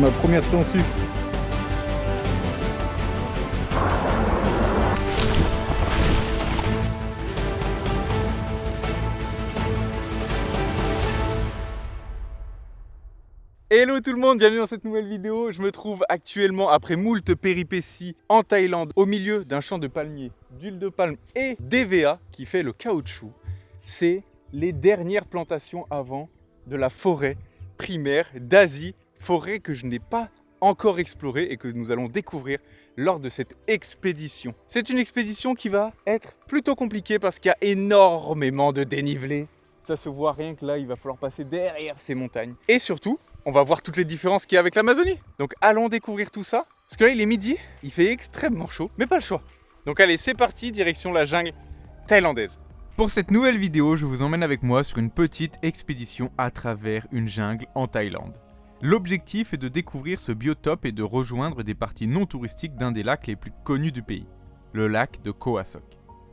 Ma première sangsue. Hello tout le monde, bienvenue dans cette nouvelle vidéo. Je me trouve actuellement après moult péripéties en Thaïlande, au milieu d'un champ de palmiers, d'huile de palme et d'EVA qui fait le caoutchouc. C'est les dernières plantations avant de la forêt primaire d'Asie, forêt que je n'ai pas encore explorée et que nous allons découvrir lors de cette expédition. C'est une expédition qui va être plutôt compliquée parce qu'il y a énormément de dénivelé. Ça se voit rien que là, il va falloir passer derrière ces montagnes. Et surtout, on va voir toutes les différences qu'il y a avec l'Amazonie. Donc allons découvrir tout ça. Parce que là, il est midi, il fait extrêmement chaud, mais pas le choix. Donc allez, c'est parti, direction la jungle thaïlandaise. Pour cette nouvelle vidéo, je vous emmène avec moi sur une petite expédition à travers une jungle en Thaïlande. L'objectif est de découvrir ce biotope et de rejoindre des parties non touristiques d'un des lacs les plus connus du pays, le lac de Koh Sok.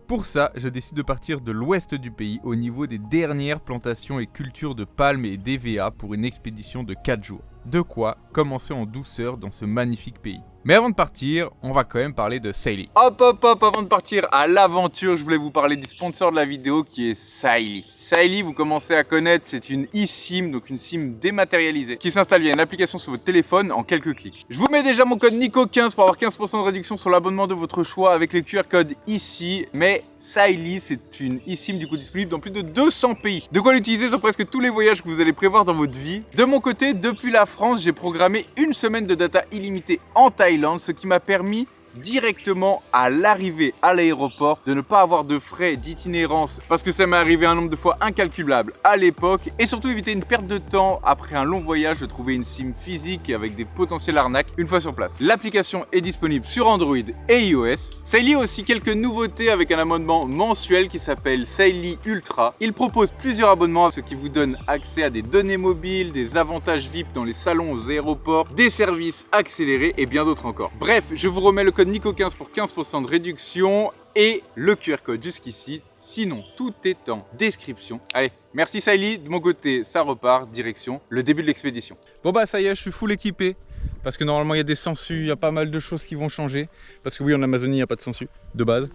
Pour ça, je décide de partir de l'ouest du pays au niveau des dernières plantations et cultures de palmes et d'EVA pour une expédition de 4 jours. De quoi commencer en douceur dans ce magnifique pays. Mais avant de partir, on va quand même parler de Saily. Hop, avant de partir à l'aventure, je voulais vous parler du sponsor de la vidéo qui est Saily. Saily, vous commencez à connaître, c'est une eSIM, donc une SIM dématérialisée, qui s'installe via une application sur votre téléphone en quelques clics. Je vous mets déjà mon code NICO15 pour avoir 15% de réduction sur l'abonnement de votre choix avec le QR code ici, mais Saily, c'est une eSIM du coup disponible dans plus de 200 pays. De quoi l'utiliser sur presque tous les voyages que vous allez prévoir dans votre vie. De mon côté, depuis la France, j'ai programmé une semaine de data illimitée en Thaïlande, ce qui m'a permis directement à l'arrivée à l'aéroport de ne pas avoir de frais d'itinérance parce que ça m'est arrivé un nombre de fois incalculable à l'époque et surtout éviter une perte de temps après un long voyage de trouver une SIM physique avec des potentielles arnaques une fois sur place. L'application est disponible sur Android et iOS. Saily a aussi quelques nouveautés avec un abonnement mensuel qui s'appelle Saily Ultra. Il propose plusieurs abonnements, ce qui vous donne accès à des données mobiles, des avantages VIP dans les salons aux aéroports, des services accélérés et bien d'autres encore. Bref, je vous remets le code NICO15 pour 15% de réduction et le QR code jusqu'ici. Sinon, tout est en description. Allez, merci Saily. De mon côté, ça repart, direction le début de l'expédition. Bon bah ça y est, je suis full équipé. Parce que normalement, il y a des sangsues, il y a pas mal de choses qui vont changer. Parce que oui, en Amazonie, il n'y a pas de sangsues, de base.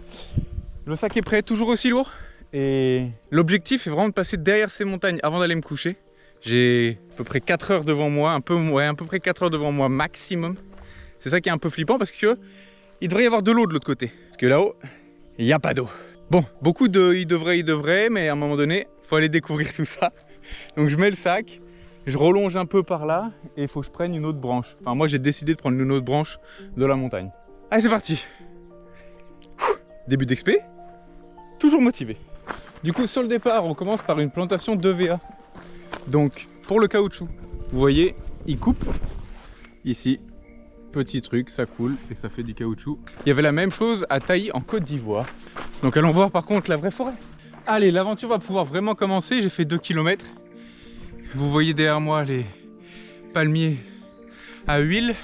Le sac est prêt, toujours aussi lourd. Et l'objectif est vraiment de passer derrière ces montagnes avant d'aller me coucher. J'ai à peu près 4 heures devant moi, à peu près 4 heures devant moi maximum. C'est ça qui est un peu flippant parce que il devrait y avoir de l'eau de l'autre côté. Parce que là-haut, il n'y a pas d'eau. Bon, beaucoup de il devrait, mais à un moment donné, il faut aller découvrir tout ça. Donc je mets le sac, je relonge un peu par là et il faut que je prenne une autre branche. Enfin, moi j'ai décidé de prendre une autre branche de la montagne. Allez, c'est parti. Début d'expé, toujours motivé. Du coup, sur le départ, on commence par une plantation d'EVA. Donc, pour le caoutchouc, vous voyez, il coupe ici. Petit truc, ça coule et ça fait du caoutchouc. Il y avait la même chose à Taï en Côte d'Ivoire. Donc allons voir par contre la vraie forêt. Allez, l'aventure va pouvoir vraiment commencer. J'ai fait 2 km. Vous voyez derrière moi les palmiers à huile.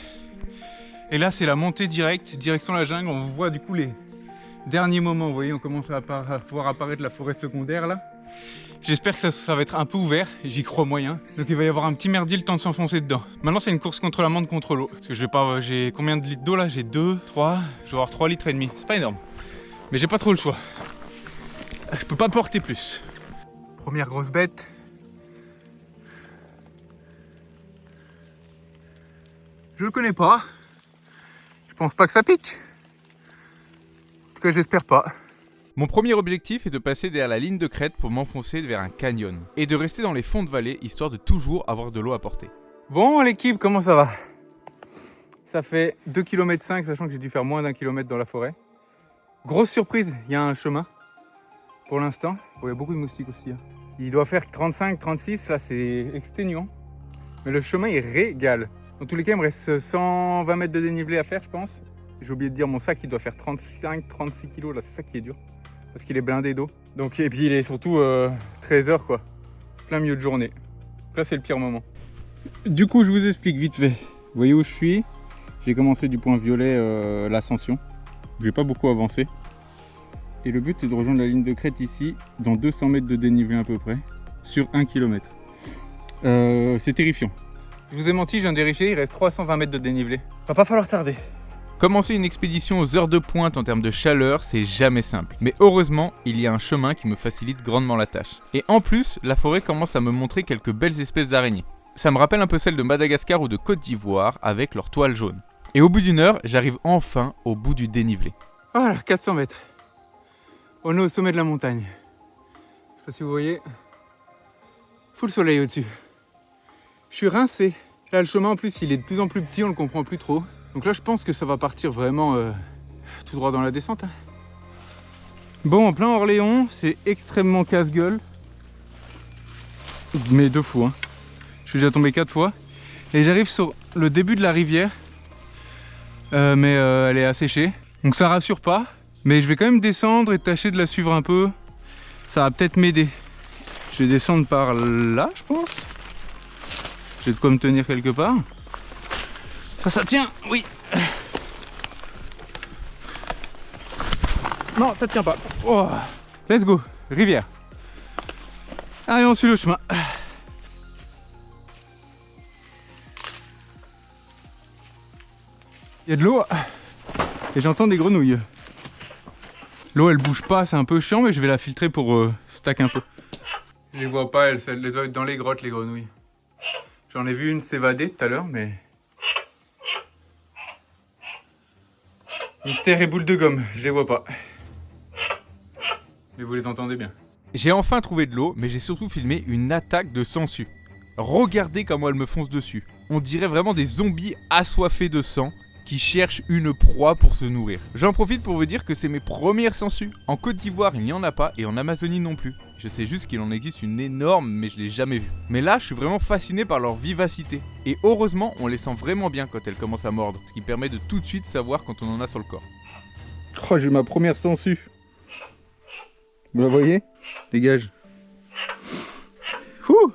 Et là c'est la montée directe, direction la jungle. On voit du coup les derniers moments. Vous voyez, on commence à voir apparaître la forêt secondaire là. J'espère que ça va être un peu ouvert, j'y crois moyen. Donc il va y avoir un petit merdier le temps de s'enfoncer dedans. Maintenant c'est une course contre la montre, contre l'eau. Parce que j'ai combien de litres d'eau là? J'ai 2, 3, je vais avoir 3 litres et demi. C'est pas énorme. Mais j'ai pas trop le choix. Je peux pas porter plus. Première grosse bête. Je le connais pas. Je pense pas que ça pique. En tout cas j'espère pas. Mon premier objectif est de passer derrière la ligne de crête pour m'enfoncer vers un canyon et de rester dans les fonds de vallée histoire de toujours avoir de l'eau à portée. Bon l'équipe, comment ça va? Ça fait 2,5 km sachant que j'ai dû faire moins d'1 kilomètre dans la forêt. Grosse surprise, il y a un chemin pour l'instant. Oh, il y a beaucoup de moustiques aussi. Hein. Il doit faire 35, 36, là c'est exténuant. Mais le chemin il régale. Dans tous les cas il me reste 120 mètres de dénivelé à faire je pense. J'ai oublié de dire mon sac il doit faire 35, 36 kg là, c'est ça qui est dur. Parce qu'il est blindé d'eau. Donc, et puis il est surtout 13h quoi. Plein milieu de journée. Là c'est le pire moment. Du coup je vous explique vite fait. Vous voyez où je suis? J'ai commencé du point violet l'ascension. Je vais pas beaucoup avancer. Et le but c'est de rejoindre la ligne de crête ici, dans 200 mètres de dénivelé à peu près, sur 1 km. C'est terrifiant. Je vous ai menti, je viens de vérifier, il reste 320 mètres de dénivelé. Va pas falloir tarder. Commencer une expédition aux heures de pointe en termes de chaleur, c'est jamais simple. Mais heureusement, il y a un chemin qui me facilite grandement la tâche. Et en plus, la forêt commence à me montrer quelques belles espèces d'araignées. Ça me rappelle un peu celles de Madagascar ou de Côte d'Ivoire avec leurs toiles jaunes. Et au bout d'une heure, j'arrive enfin au bout du dénivelé. Voilà, 400 mètres. On est au sommet de la montagne. Je sais pas si vous voyez. Full soleil au-dessus. Je suis rincé. Là, le chemin en plus, il est de plus en plus petit, on le comprend plus trop. Donc là, je pense que ça va partir vraiment tout droit dans la descente. Bon, en plein Orléans, c'est extrêmement casse-gueule. Mais 2 fois. Hein. Je suis déjà tombé 4 fois. Et j'arrive sur le début de la rivière. Mais elle est asséchée. Donc ça rassure pas. Mais je vais quand même descendre et tâcher de la suivre un peu. Ça va peut-être m'aider. Je vais descendre par là, je pense. J'ai de quoi me tenir quelque part. Ça tient, oui. Non, ça tient pas. Oh. Let's go, rivière. Allez, on suit le chemin. Il y a de l'eau et j'entends des grenouilles. L'eau, elle bouge pas, c'est un peu chiant, mais je vais la filtrer pour stack un peu. Je les vois pas, elles doivent être dans les grottes, les grenouilles. J'en ai vu une s'évader tout à l'heure, mais... Mystère et boule de gomme, je les vois pas. Mais vous les entendez bien. J'ai enfin trouvé de l'eau, mais j'ai surtout filmé une attaque de sangsues. Regardez comment elles me foncent dessus. On dirait vraiment des zombies assoiffés de sang qui cherchent une proie pour se nourrir. J'en profite pour vous dire que c'est mes premières sangsues. En Côte d'Ivoire, il n'y en a pas et en Amazonie non plus. Je sais juste qu'il en existe une énorme, mais je l'ai jamais vue. Mais là, je suis vraiment fasciné par leur vivacité. Et heureusement, on les sent vraiment bien quand elles commencent à mordre, ce qui permet de tout de suite savoir quand on en a sur le corps. Oh, j'ai ma première sangsue. Vous la voyez? Dégage. Ouh.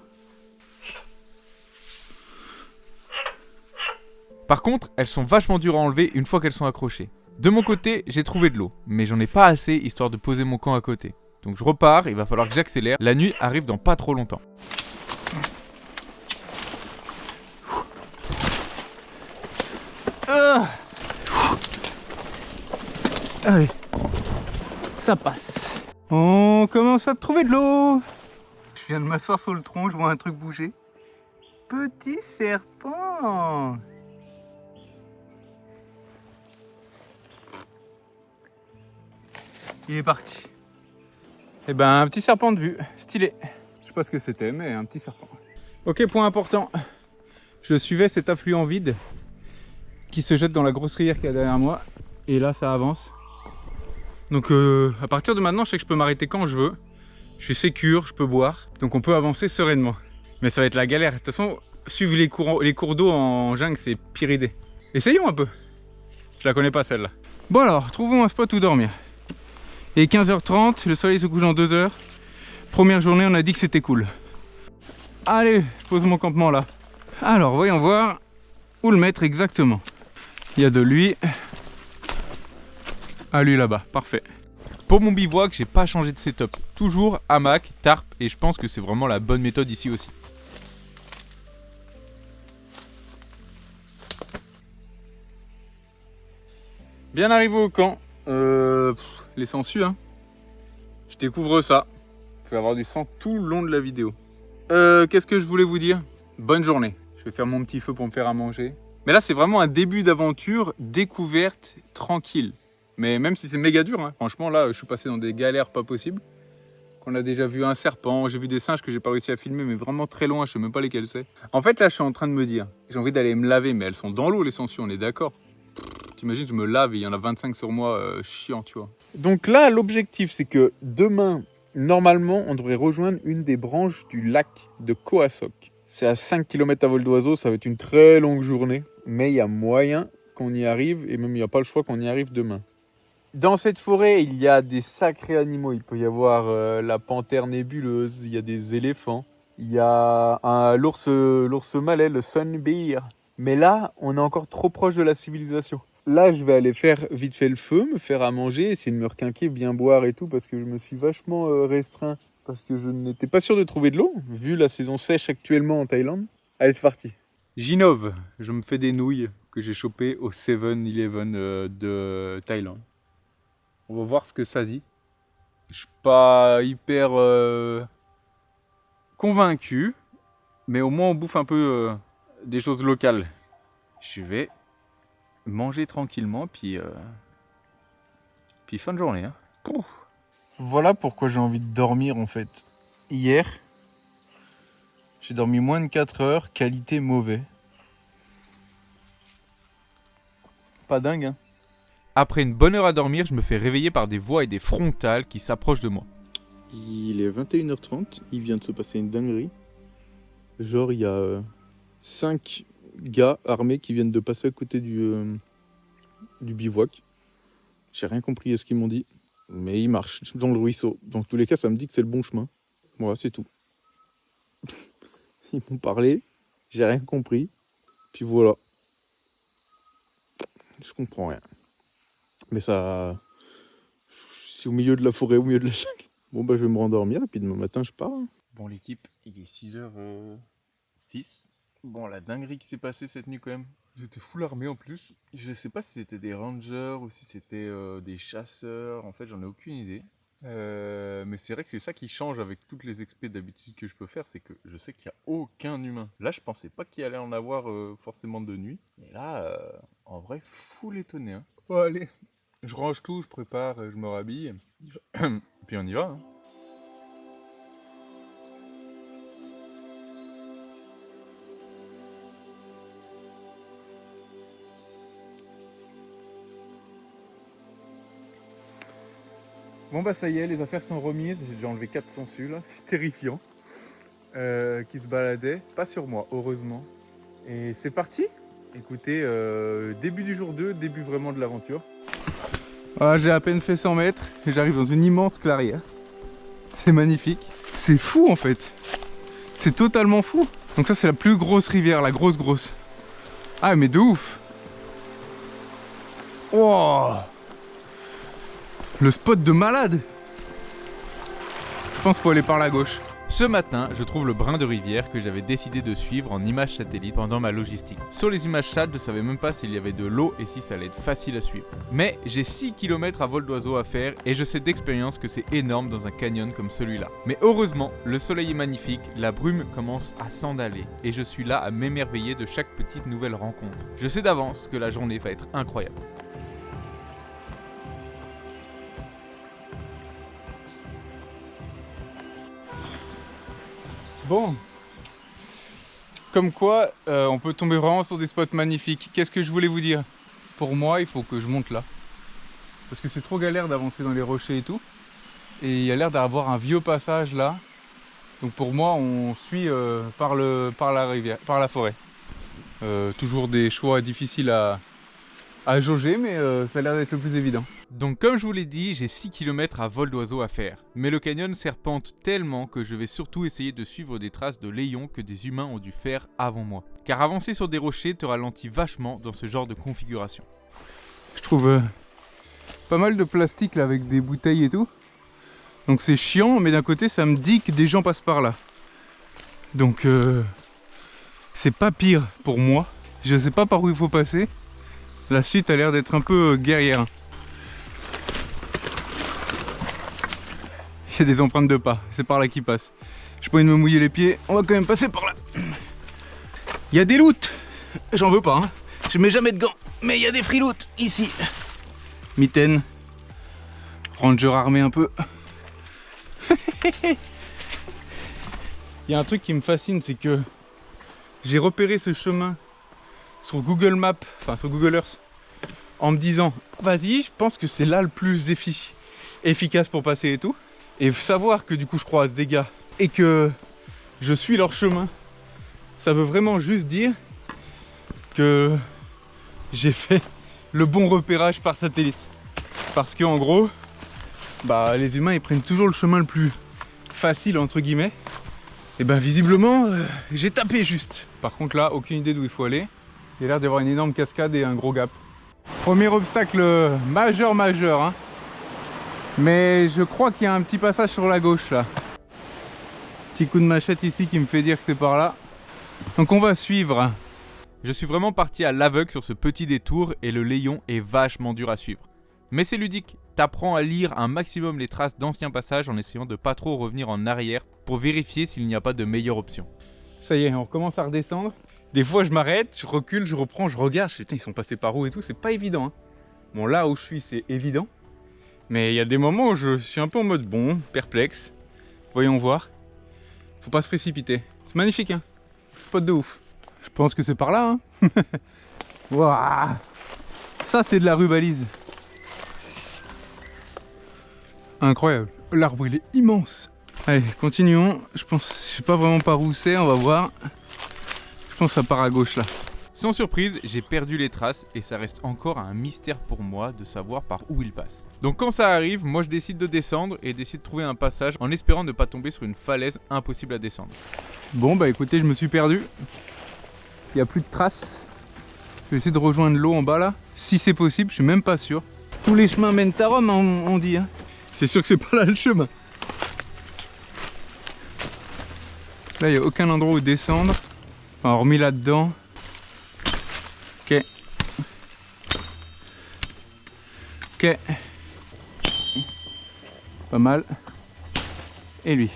Par contre, elles sont vachement dures à enlever une fois qu'elles sont accrochées. De mon côté, j'ai trouvé de l'eau, mais j'en ai pas assez histoire de poser mon camp à côté. Donc je repars, il va falloir que j'accélère. La nuit arrive dans pas trop longtemps. Allez, ça passe. On commence à trouver de l'eau. Je viens de m'asseoir sur le tronc, je vois un truc bouger. Petit serpent. Il est parti. Eh ben, un petit serpent de vue, stylé. Je sais pas ce que c'était, mais un petit serpent. Ok, point important. Je suivais cet affluent vide qui se jette dans la grosse rivière qu'il y a derrière moi. Et là, ça avance. Donc, à partir de maintenant, je sais que je peux m'arrêter quand je veux. Je suis sécure, je peux boire. Donc, on peut avancer sereinement. Mais ça va être la galère. De toute façon, suivre les cours d'eau en jungle, c'est pire idée. Essayons un peu. Je la connais pas celle-là. Bon alors, trouvons un spot où dormir. Et 15h30, le soleil se couche en 2 heures. Première journée, on a dit que c'était cool. Allez, je pose mon campement là. Alors, voyons voir où le mettre exactement. Il y a de lui. Ah, lui là-bas, parfait. Pour mon bivouac, j'ai pas changé de setup. Toujours hamac, tarp, et je pense que c'est vraiment la bonne méthode ici aussi. Bien arrivé au camp. Les sangsues, hein. Je découvre ça. Je vais avoir du sang tout le long de la vidéo. Qu'est-ce que je voulais vous dire? Bonne journée. Je vais faire mon petit feu pour me faire à manger. Mais là, c'est vraiment un début d'aventure, découverte, tranquille. Mais même si c'est méga dur, hein, franchement, là, je suis passé dans des galères pas possibles. On a déjà vu un serpent, j'ai vu des singes que j'ai pas réussi à filmer, mais vraiment très loin, je sais même pas lesquels c'est. En fait, là, je suis en train de me dire, j'ai envie d'aller me laver, mais elles sont dans l'eau, les sangsues, on est d'accord. T'imagines, je me lave et il y en a 25 sur moi, chiant, tu vois. Donc là, l'objectif, c'est que demain, normalement, on devrait rejoindre une des branches du lac de Coassoc. C'est à 5 km à vol d'oiseau, ça va être une très longue journée, mais il y a moyen qu'on y arrive, et même il n'y a pas le choix qu'on y arrive demain. Dans cette forêt, il y a des sacrés animaux. Il peut y avoir la panthère nébuleuse, il y a des éléphants, il y a l'ours malais, le sun bear. Mais là, on est encore trop proche de la civilisation. Là, je vais aller faire vite fait le feu, me faire à manger, essayer de me requinquer, bien boire et tout, parce que je me suis vachement restreint, parce que je n'étais pas sûr de trouver de l'eau, vu la saison sèche actuellement en Thaïlande. Allez, c'est parti. J'innove, je me fais des nouilles que j'ai chopées au 7-Eleven de Thaïlande. On va voir ce que ça dit. Je suis pas hyper convaincu, mais au moins on bouffe un peu des choses locales. Je vais manger tranquillement, puis fin de journée. Hein. Voilà pourquoi j'ai envie de dormir en fait. Hier, j'ai dormi moins de 4 heures, qualité mauvais. Pas dingue, hein. Après une bonne heure à dormir, je me fais réveiller par des voix et des frontales qui s'approchent de moi. Il est 21h30, il vient de se passer une dinguerie. Genre, il y a 5 gars armés qui viennent de passer à côté du bivouac. J'ai rien compris à ce qu'ils m'ont dit, mais ils marchent dans le ruisseau. Dans tous les cas, ça me dit que c'est le bon chemin. Voilà, c'est tout. Ils m'ont parlé, j'ai rien compris, puis voilà. Je comprends rien. Mais ça... C'est au milieu de la forêt, au milieu de la jungle. Bon bah je vais me rendormir et puis demain matin je pars. Bon l'équipe, il est 6h06. Bon la dinguerie qui s'est passée cette nuit quand même. J'étais full armé en plus. Je sais pas si c'était des rangers ou si c'était des chasseurs. En fait j'en ai aucune idée. Mais c'est vrai que c'est ça qui change avec toutes les expés d'habitude que je peux faire, c'est que je sais qu'il n'y a aucun humain. Là je pensais pas qu'il allait en avoir forcément de nuit. Mais là, en vrai, full étonné. Hein. Bon allez, je range tout, je prépare, je me rhabille. Puis on y va. Hein. Bon bah ça y est, les affaires sont remises, j'ai déjà enlevé 4 sangsues là, c'est terrifiant. Qui se baladaient, pas sur moi, heureusement. Et c'est parti. Écoutez, début du jour 2, début vraiment de l'aventure. Ah, j'ai à peine fait 100 mètres et j'arrive dans une immense clairière. C'est magnifique. C'est fou en fait. C'est totalement fou. Donc ça c'est la plus grosse rivière, la grosse. Ah mais de ouf. Oh, le spot de malade. Je pense qu'il faut aller par la gauche. Ce matin, je trouve le brin de rivière que j'avais décidé de suivre en images satellites pendant ma logistique. Sur les images sat, je savais même pas s'il y avait de l'eau et si ça allait être facile à suivre. Mais j'ai 6 km à vol d'oiseau à faire et je sais d'expérience que c'est énorme dans un canyon comme celui-là. Mais heureusement, le soleil est magnifique, la brume commence à s'endaler et je suis là à m'émerveiller de chaque petite nouvelle rencontre. Je sais d'avance que la journée va être incroyable. Bon, comme quoi on peut tomber vraiment sur des spots magnifiques. Qu'est-ce que je voulais vous dire? Pour moi, il faut que je monte là. Parce que c'est trop galère d'avancer dans les rochers et tout. Et il y a l'air d'avoir un vieux passage là. Donc pour moi, on suit par la rivière, par la forêt. Toujours des choix difficiles à jauger, mais ça a l'air d'être le plus évident. Donc comme je vous l'ai dit, j'ai 6 km à vol d'oiseau à faire. Mais le canyon serpente tellement que je vais surtout essayer de suivre des traces de Léon que des humains ont dû faire avant moi. Car avancer sur des rochers te ralentit vachement dans ce genre de configuration. Je trouve pas mal de plastique là avec des bouteilles et tout. Donc c'est chiant, mais d'un côté ça me dit que des gens passent par là. Donc c'est pas pire pour moi. Je sais pas par où il faut passer. La suite a l'air d'être un peu guerrière. Il y a des empreintes de pas, c'est par là qu'ils passent. J'ai pas envie de me mouiller les pieds, on va quand même passer par là. Il y a des loots, j'en veux pas, hein. Je mets jamais de gants, mais il y a des free loot ici. Mitaine, ranger armé un peu. Il y a un truc qui me fascine, c'est que j'ai repéré ce chemin sur Google Maps, enfin sur Google Earth, en me disant vas-y, je pense que c'est là le plus efficace pour passer et tout. Et savoir que du coup je croise des gars et que je suis leur chemin, ça veut vraiment juste dire que j'ai fait le bon repérage par satellite. Parce que en gros, bah les humains ils prennent toujours le chemin le plus facile entre guillemets. Et ben visiblement j'ai tapé juste. Par contre là, aucune idée d'où il faut aller. Il y a l'air d'avoir une énorme cascade et un gros gap. Premier obstacle majeur hein. Mais je crois qu'il y a un petit passage sur la gauche là. Petit coup de machette ici qui me fait dire que c'est par là. Donc on va suivre Je suis vraiment parti à l'aveugle sur ce petit détour et le Léon est vachement dur à suivre. Mais c'est ludique, t'apprends à lire un maximum les traces d'anciens passages en essayant de pas trop revenir en arrière pour vérifier s'il n'y a pas de meilleure option. Ça y est, on recommence à redescendre. Des fois je m'arrête, je recule, je reprends, je regarde, je fais, putain, ils sont passés par où et tout, c'est pas évident. Hein. Bon, là où je suis, c'est évident. Mais il y a des moments où je suis un peu en mode bon, perplexe. Voyons voir. Faut pas se précipiter. C'est magnifique, hein. Spot de ouf. Je pense que c'est par là, hein. Waouh. Ça, c'est de la rubalise. Incroyable. L'arbre, il est immense. Allez, continuons. Je sais pas vraiment par où c'est, on va voir. Je pense que ça part à gauche là. Sans surprise, j'ai perdu les traces et ça reste encore un mystère pour moi de savoir par où il passe. Donc quand ça arrive, moi je décide de descendre et d'essayer de trouver un passage en espérant ne pas tomber sur une falaise impossible à descendre. Bon bah écoutez, je me suis perdu. Il n'y a plus de traces. Je vais essayer de rejoindre l'eau en bas là. Si c'est possible, je suis même pas sûr. Tous les chemins mènent à Rome, on dit. Hein. C'est sûr que c'est pas là le chemin. Là, il n'y a aucun endroit où descendre. Enfin, hormis là-dedans. Ok. Ok. Pas mal. Et lui.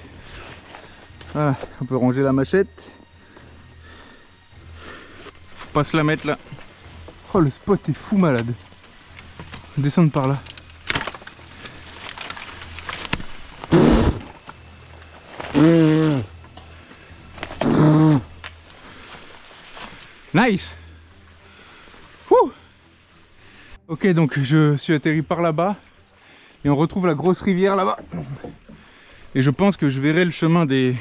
Voilà, on peut ranger la machette. Faut pas se la mettre là. Oh, le spot est fou malade. Descendre par là. Nice. Wouh. Ok, donc je suis atterri par là-bas et on retrouve la grosse rivière là-bas. Et je pense que je verrai le chemin des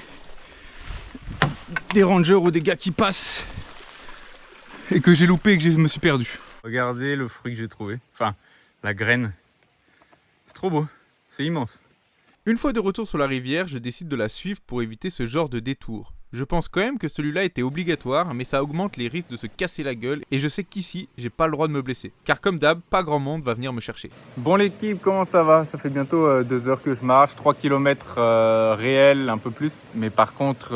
rangers ou des gars qui passent et que j'ai loupé et que je me suis perdu. Regardez le fruit que j'ai trouvé, enfin la graine. C'est trop beau, c'est immense. Une fois de retour sur la rivière, je décide de la suivre pour éviter ce genre de détour. Je pense quand même que celui-là était obligatoire, mais ça augmente les risques de se casser la gueule et je sais qu'ici, j'ai pas le droit de me blesser. Car comme d'hab, pas grand monde va venir me chercher. Bon l'équipe, comment ça va? Ça fait bientôt 2 heures que je marche, 3 km réels, un peu plus. Mais par contre,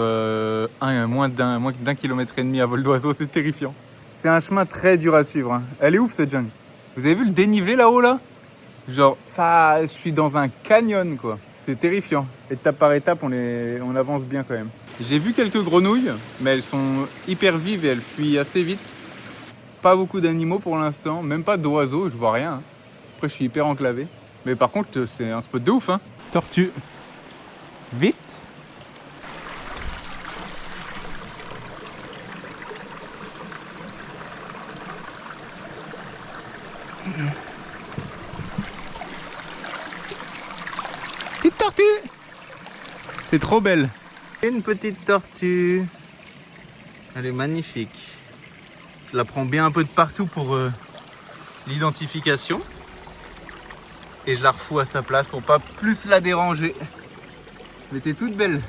moins d'un kilomètre et demi à vol d'oiseau, c'est terrifiant. C'est un chemin très dur à suivre. Hein. Elle est ouf cette jungle. Vous avez vu le dénivelé là-haut là? Genre, ça, je suis dans un canyon quoi. C'est terrifiant. Étape par étape, on avance bien quand même. J'ai vu quelques grenouilles, mais elles sont hyper vives et elles fuient assez vite. Pas beaucoup d'animaux pour l'instant, même pas d'oiseaux, je vois rien. Hein. Après, je suis hyper enclavé. Mais par contre, c'est un spot de ouf. Hein. Tortue. Vite. Petite tortue. C'est trop belle. Une petite tortue. Elle est magnifique. Je la prends bien un peu de partout pour l'identification. Et je la refous à sa place pour pas plus la déranger. Mais t'es toute belle.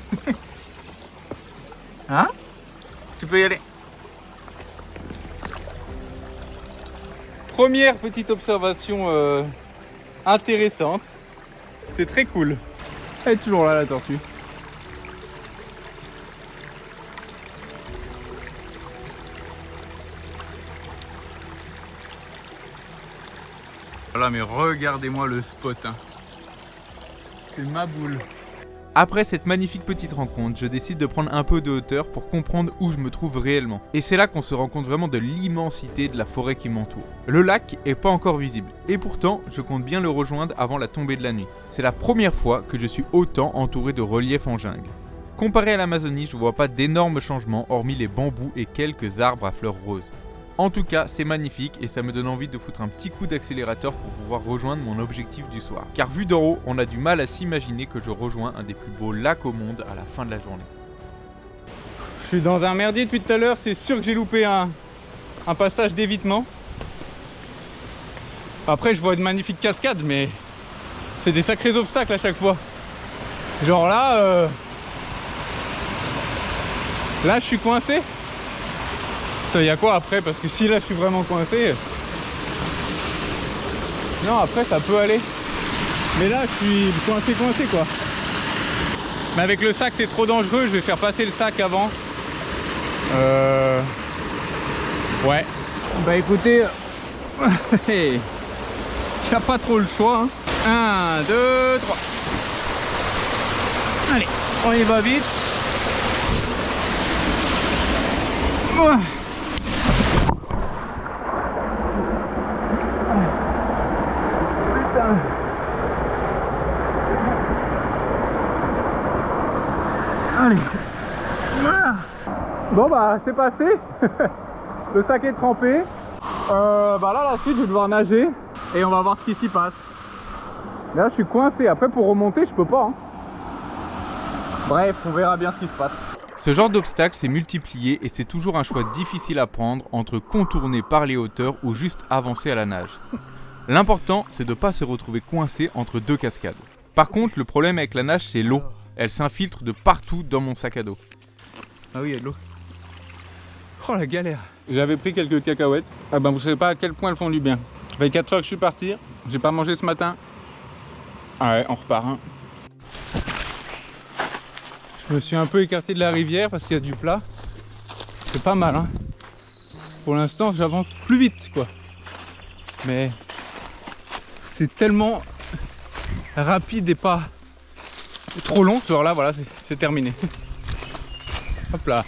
Hein? Tu peux y aller. Première petite observation intéressante. C'est très cool. Elle est toujours là la tortue. Voilà, mais regardez-moi le spot. Hein. C'est ma boule. Après cette magnifique petite rencontre, je décide de prendre un peu de hauteur pour comprendre où je me trouve réellement. Et c'est là qu'on se rend compte vraiment de l'immensité de la forêt qui m'entoure. Le lac est pas encore visible, et pourtant je compte bien le rejoindre avant la tombée de la nuit. C'est la première fois que je suis autant entouré de relief en jungle. Comparé à l'Amazonie, je vois pas d'énormes changements hormis les bambous et quelques arbres à fleurs roses. En tout cas, c'est magnifique et ça me donne envie de foutre un petit coup d'accélérateur pour pouvoir rejoindre mon objectif du soir. Car vu d'en haut, on a du mal à s'imaginer que je rejoins un des plus beaux lacs au monde à la fin de la journée. Je suis dans un merdier depuis tout à l'heure, c'est sûr que j'ai loupé un passage d'évitement. Après, je vois une magnifique cascade, mais c'est des sacrés obstacles à chaque fois. Genre là, là je suis coincé. Il y a quoi après? Parce que si là je suis vraiment coincé. Non, après ça peut aller. Mais là je suis coincé quoi. Mais avec le sac c'est trop dangereux, je vais faire passer le sac avant. Ouais. Bah écoutez, il n'y a pas trop le choix. Hein. 1, 2, 3. Allez, on y va vite. Ouais. Putain. Allez. Voilà. Bon bah c'est passé. Le sac est trempé. Bah là la suite je vais devoir nager et on va voir ce qui s'y passe. Là je suis coincé. Après pour remonter je peux pas. Hein. Bref, on verra bien ce qui se passe. Ce genre d'obstacle s'est multiplié et c'est toujours un choix difficile à prendre entre contourner par les hauteurs ou juste avancer à la nage. L'important, c'est de ne pas se retrouver coincé entre deux cascades. Par contre, le problème avec la nage, c'est l'eau. Elle s'infiltre de partout dans mon sac à dos. Ah oui, il y a de l'eau. Oh la galère. J'avais pris quelques cacahuètes. Ah ben vous savez pas à quel point elles font du bien. Ça fait 4 heures que je suis parti. J'ai pas mangé ce matin. Ah ouais, on repart. Hein. Je me suis un peu écarté de la rivière parce qu'il y a du plat. C'est pas mal. Hein. Pour l'instant, j'avance plus vite, quoi. Mais c'est tellement rapide et pas trop long. Alors là, voilà, c'est terminé. Hop là.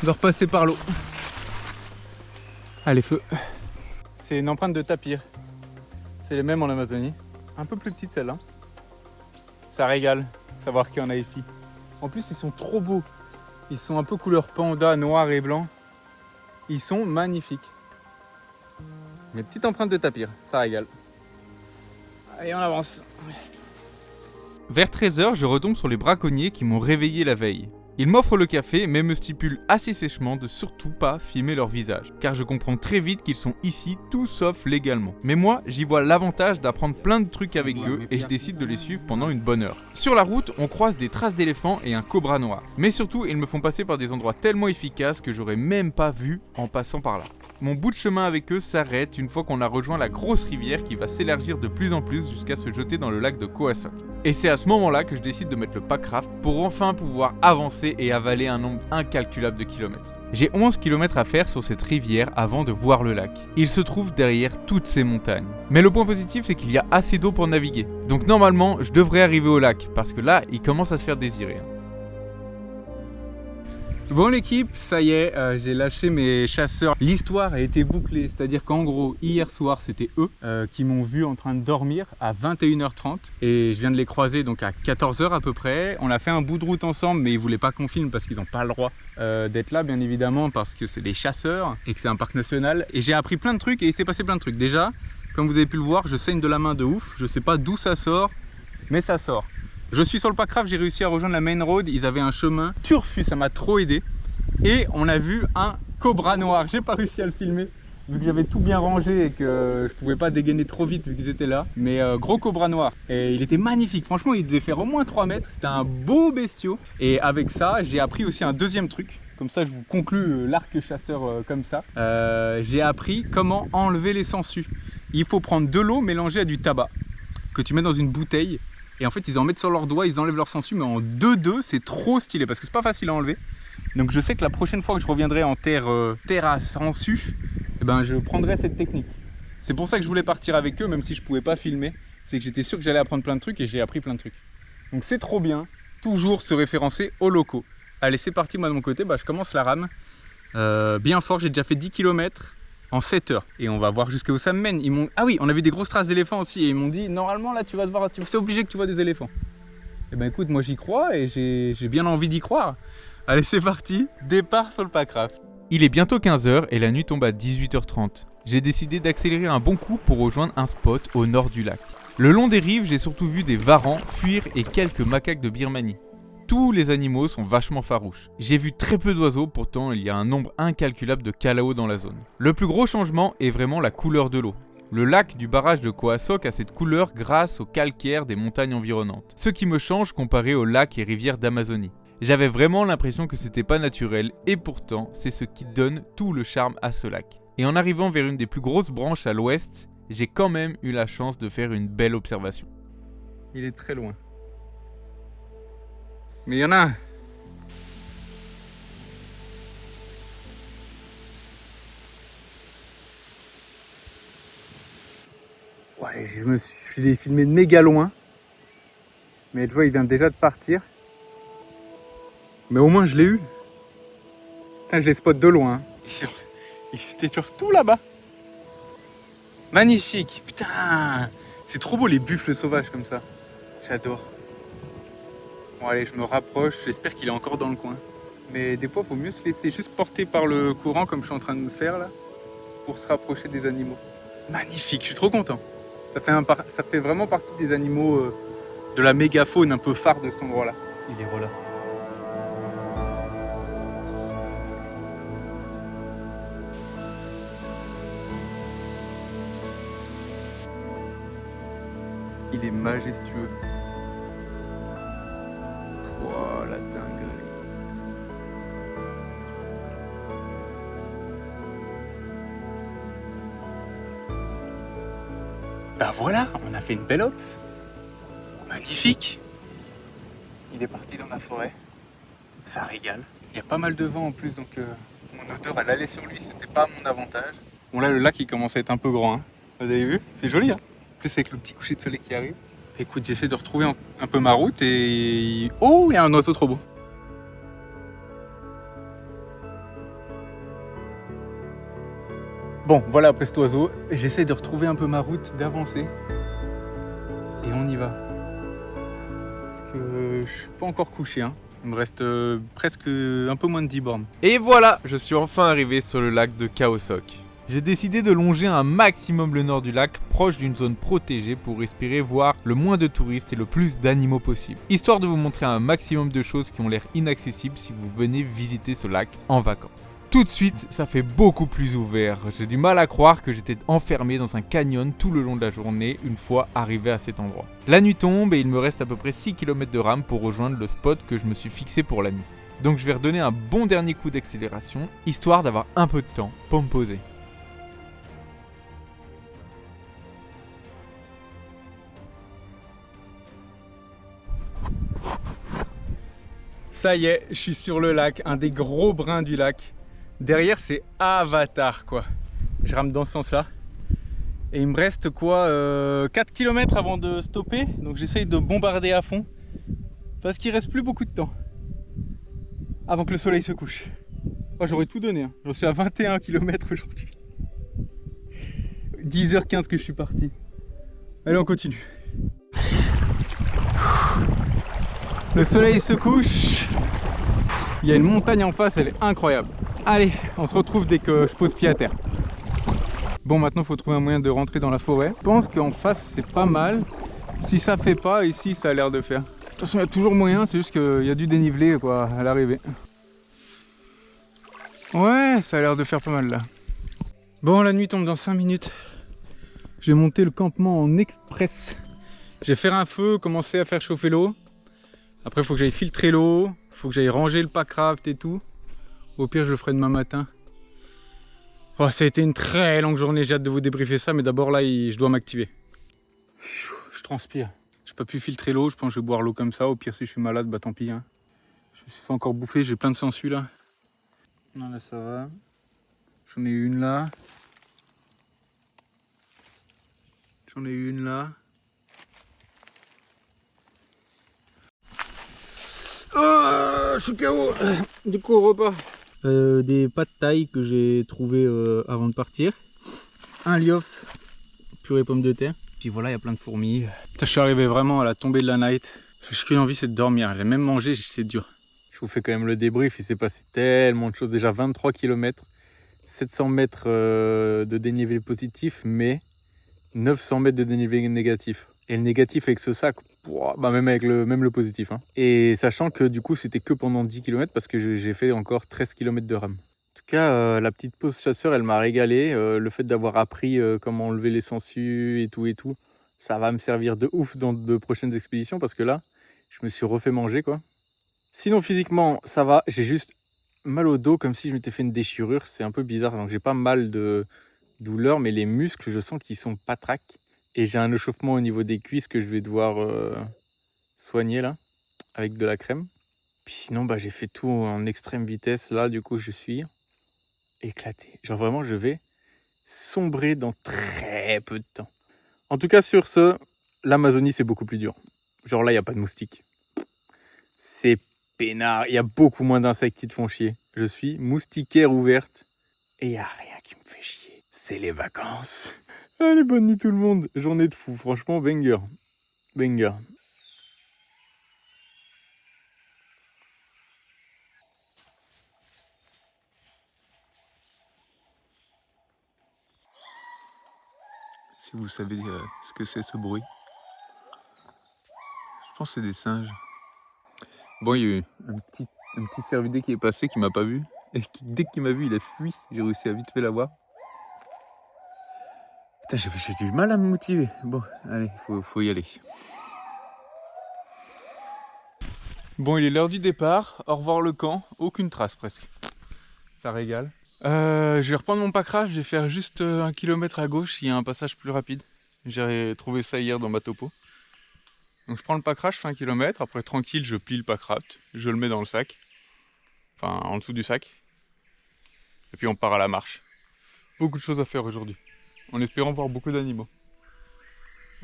On doit repasser par l'eau. Allez, feu. C'est une empreinte de tapir. C'est les mêmes en Amazonie. Un peu plus petite celle-là. Ça régale, savoir qu'il y en a ici. En plus, ils sont trop beaux. Ils sont un peu couleur panda, noir et blanc. Ils sont magnifiques. Mes petites empreintes de tapir, ça régale. Allez, on avance. Vers 13h, je retombe sur les braconniers qui m'ont réveillé la veille. Ils m'offrent le café, mais me stipulent assez sèchement de surtout pas filmer leur visage, car je comprends très vite qu'ils sont ici tout sauf légalement. Mais moi, j'y vois l'avantage d'apprendre plein de trucs avec eux et je décide de les suivre pendant une bonne heure. Sur la route, on croise des traces d'éléphants et un cobra noir. Mais surtout, ils me font passer par des endroits tellement efficaces que j'aurais même pas vu en passant par là. Mon bout de chemin avec eux s'arrête une fois qu'on a rejoint la grosse rivière qui va s'élargir de plus en plus jusqu'à se jeter dans le lac de Coassoc. Et c'est à ce moment-là que je décide de mettre le packraft pour enfin pouvoir avancer et avaler un nombre incalculable de kilomètres. J'ai 11 km à faire sur cette rivière avant de voir le lac. Il se trouve derrière toutes ces montagnes. Mais le point positif, c'est qu'il y a assez d'eau pour naviguer. Donc normalement, je devrais arriver au lac, parce que là, il commence à se faire désirer. Bon l'équipe, ça y est, j'ai lâché mes chasseurs. L'histoire a été bouclée, c'est-à-dire qu'en gros, hier soir, c'était eux qui m'ont vu en train de dormir à 21h30 et je viens de les croiser donc à 14h à peu près. On a fait un bout de route ensemble, mais ils voulaient pas qu'on filme parce qu'ils n'ont pas le droit d'être là, bien évidemment, parce que c'est des chasseurs et que c'est un parc national. Et j'ai appris plein de trucs et il s'est passé plein de trucs. Déjà, comme vous avez pu le voir, je saigne de la main de ouf. Je sais pas d'où ça sort, mais ça sort. Je suis sur le packraft, j'ai réussi à rejoindre la main road, ils avaient un chemin turfu, ça m'a trop aidé. Et on a vu un cobra noir, j'ai pas réussi à le filmer, vu que j'avais tout bien rangé et que je pouvais pas dégainer trop vite vu qu'ils étaient là. Mais gros cobra noir, et il était magnifique, franchement il devait faire au moins 3 mètres, c'était un beau bestiau. Et avec ça, j'ai appris aussi un deuxième truc, comme ça je vous conclus l'arc chasseur comme ça. J'ai appris comment enlever les sangsues. Il faut prendre de l'eau mélangée à du tabac, que tu mets dans une bouteille. Et en fait, ils en mettent sur leurs doigts, ils enlèvent leur sangsues, mais en 2-2, c'est trop stylé parce que c'est pas facile à enlever. Donc je sais que la prochaine fois que je reviendrai en terre à sangsues, eh ben, je prendrai cette technique. C'est pour ça que je voulais partir avec eux, même si je pouvais pas filmer. C'est que j'étais sûr que j'allais apprendre plein de trucs et j'ai appris plein de trucs. Donc c'est trop bien, toujours se référencer aux locaux. Allez, c'est parti, moi de mon côté, je commence la rame. Bien fort, j'ai déjà fait 10 km. En 7 heures. Et on va voir jusqu'où ça me mène. Ah oui, on a vu des grosses traces d'éléphants aussi. Et ils m'ont dit, normalement là tu vas te voir, c'est obligé que tu vois des éléphants. Et ben écoute, moi j'y crois et j'ai bien envie d'y croire. Allez, c'est parti, départ sur le packraft. Il est bientôt 15h et la nuit tombe à 18h30. J'ai décidé d'accélérer un bon coup pour rejoindre un spot au nord du lac. Le long des rives, j'ai surtout vu des varans fuir et quelques macaques de Birmanie. Tous les animaux sont vachement farouches. J'ai vu très peu d'oiseaux, pourtant il y a un nombre incalculable de calaos dans la zone. Le plus gros changement est vraiment la couleur de l'eau. Le lac du barrage de Coassoc a cette couleur grâce au calcaire des montagnes environnantes, ce qui me change comparé aux lacs et rivières d'Amazonie. J'avais vraiment l'impression que c'était pas naturel et pourtant c'est ce qui donne tout le charme à ce lac. Et en arrivant vers une des plus grosses branches à l'ouest, j'ai quand même eu la chance de faire une belle observation. Il est très loin. Mais il y en a un. Je l'ai filmé méga loin. Mais tu vois, il vient déjà de partir. Mais au moins, je l'ai eu. Putain, je les spot de loin. Il était surtout là-bas. Magnifique. Putain. C'est trop beau les buffles sauvages comme ça. J'adore. Bon allez, je me rapproche. J'espère qu'il est encore dans le coin. Mais des fois, il faut mieux se laisser juste porter par le courant comme je suis en train de me faire là. Pour se rapprocher des animaux. Magnifique, je suis trop content. Ça fait vraiment partie des animaux de la mégafaune un peu phare de cet endroit-là. Il est là. Il est majestueux. Wow, la dinguerie. Ben voilà, on a fait une belle ops. Magnifique. Il est parti dans la forêt. Ça régale. Il y a pas mal de vent en plus, donc mon odeur elle allait sur lui, c'était pas à mon avantage. Bon là le lac il commence à être un peu grand, hein. Vous avez vu? C'est joli, hein. En plus avec le petit coucher de soleil qui arrive. Écoute, j'essaie de retrouver un peu ma route et... Oh, il y a un oiseau trop beau. Bon, voilà après cet oiseau, j'essaie de retrouver un peu ma route, d'avancer. Et on y va. Je suis pas encore couché, hein. Il me reste presque un peu moins de 10 bornes. Et voilà, je suis enfin arrivé sur le lac de Khao Sok. J'ai décidé de longer un maximum le nord du lac, proche d'une zone protégée pour espérer voir le moins de touristes et le plus d'animaux possible. Histoire de vous montrer un maximum de choses qui ont l'air inaccessibles si vous venez visiter ce lac en vacances. Tout de suite, ça fait beaucoup plus ouvert. J'ai du mal à croire que j'étais enfermé dans un canyon tout le long de la journée une fois arrivé à cet endroit. La nuit tombe et il me reste à peu près 6 km de rame pour rejoindre le spot que je me suis fixé pour la nuit. Donc je vais redonner un bon dernier coup d'accélération, histoire d'avoir un peu de temps pour me poser. Ça y est, je suis sur le lac, un des gros brins du lac. Derrière, c'est Avatar, quoi. Je rame dans ce sens-là. Et il me reste quoi 4 km avant de stopper. Donc j'essaye de bombarder à fond. Parce qu'il reste plus beaucoup de temps. Avant que le soleil se couche. Oh, j'aurais tout donné, hein. J'en suis à 21 km aujourd'hui. 10h15 que je suis parti. Allez, on continue. Le soleil se couche. Il y a une montagne en face, elle est incroyable. Allez, on se retrouve dès que je pose pied à terre. Bon, maintenant il faut trouver un moyen de rentrer dans la forêt. Je pense qu'en face c'est pas mal. Si ça fait pas, ici ça a l'air de faire. De toute façon il y a toujours moyen, c'est juste qu'il y a du dénivelé quoi à l'arrivée. Ouais, ça a l'air de faire pas mal là. Bon, la nuit tombe dans 5 minutes. J'ai monté le campement en express. J'ai fait un feu, commencé à faire chauffer l'eau. Après il faut que j'aille filtrer l'eau. Il faut que j'aille ranger le pack-craft et tout. Au pire, je le ferai demain matin. Oh, ça a été une très longue journée, j'ai hâte de vous débriefer ça, mais d'abord là, je dois m'activer. Je transpire. J'ai pas pu filtrer l'eau, je pense que je vais boire l'eau comme ça. Au pire, si je suis malade, bah tant pis. Hein. Je me suis fait encore bouffer, j'ai plein de sangsues là. Non, là ça va. J'en ai une là. J'en ai une là. Oh, je suis KO. Du coup, au repas. Des pâtes thaï que j'ai trouvé avant de partir. Un liof, purée pommes de terre. Puis voilà, il y a plein de fourmis. Putain, je suis arrivé vraiment à la tombée de la night. J'ai qu'une envie, c'est de dormir. J'ai même mangé, c'est dur. Je vous fais quand même le débrief. Il s'est passé tellement de choses. Déjà 23 km, 700 mètres de dénivelé positif, mais 900 mètres de dénivelé négatif. Et le négatif avec ce sac, bah même avec le positif. Hein. Et sachant que du coup, c'était que pendant 10 km parce que j'ai fait encore 13 km de rame. En tout cas, la petite pause chasseur, elle m'a régalé. Le fait d'avoir appris comment enlever les sangsues et tout, ça va me servir de ouf dans de prochaines expéditions parce que là, je me suis refait manger quoi. Sinon, physiquement, ça va. J'ai juste mal au dos comme si je m'étais fait une déchirure. C'est un peu bizarre. Donc, j'ai pas mal de douleur, mais les muscles, je sens qu'ils sont patraques. Et j'ai un échauffement au niveau des cuisses que je vais devoir soigner là, avec de la crème. Puis sinon, bah, j'ai fait tout en extrême vitesse. Là, du coup, je suis éclaté. Genre vraiment, je vais sombrer dans très peu de temps. En tout cas, sur ce, l'Amazonie, c'est beaucoup plus dur. Genre là, il n'y a pas de moustiques. C'est peinard. Il y a beaucoup moins d'insectes qui te font chier. Je suis moustiquaire ouverte. Et il n'y a rien qui me fait chier. C'est les vacances. Allez, bonne nuit tout le monde. Journée de fou. Franchement, banger. Banger. Si vous savez ce que c'est ce bruit. Je pense que c'est des singes. Bon, il y a eu un petit cervidé qui est passé, qui m'a pas vu. Et qui, dès qu'il m'a vu, il a fui. J'ai réussi à vite fait l'avoir. Putain, j'ai du mal à me motiver. Bon, allez, faut y aller. Bon, il est l'heure du départ. Au revoir le camp. Aucune trace presque. Ça régale. Je vais reprendre mon packraf. Je vais faire juste 1 kilomètre à gauche. Il y a un passage plus rapide. J'ai trouvé ça hier dans ma topo. Donc je prends le packraf, je fais 1 kilomètre. Après, tranquille, je plie le packraf. Je le mets dans le sac. Enfin, en dessous du sac. Et puis on part à la marche. Beaucoup de choses à faire aujourd'hui. En espérant voir beaucoup d'animaux.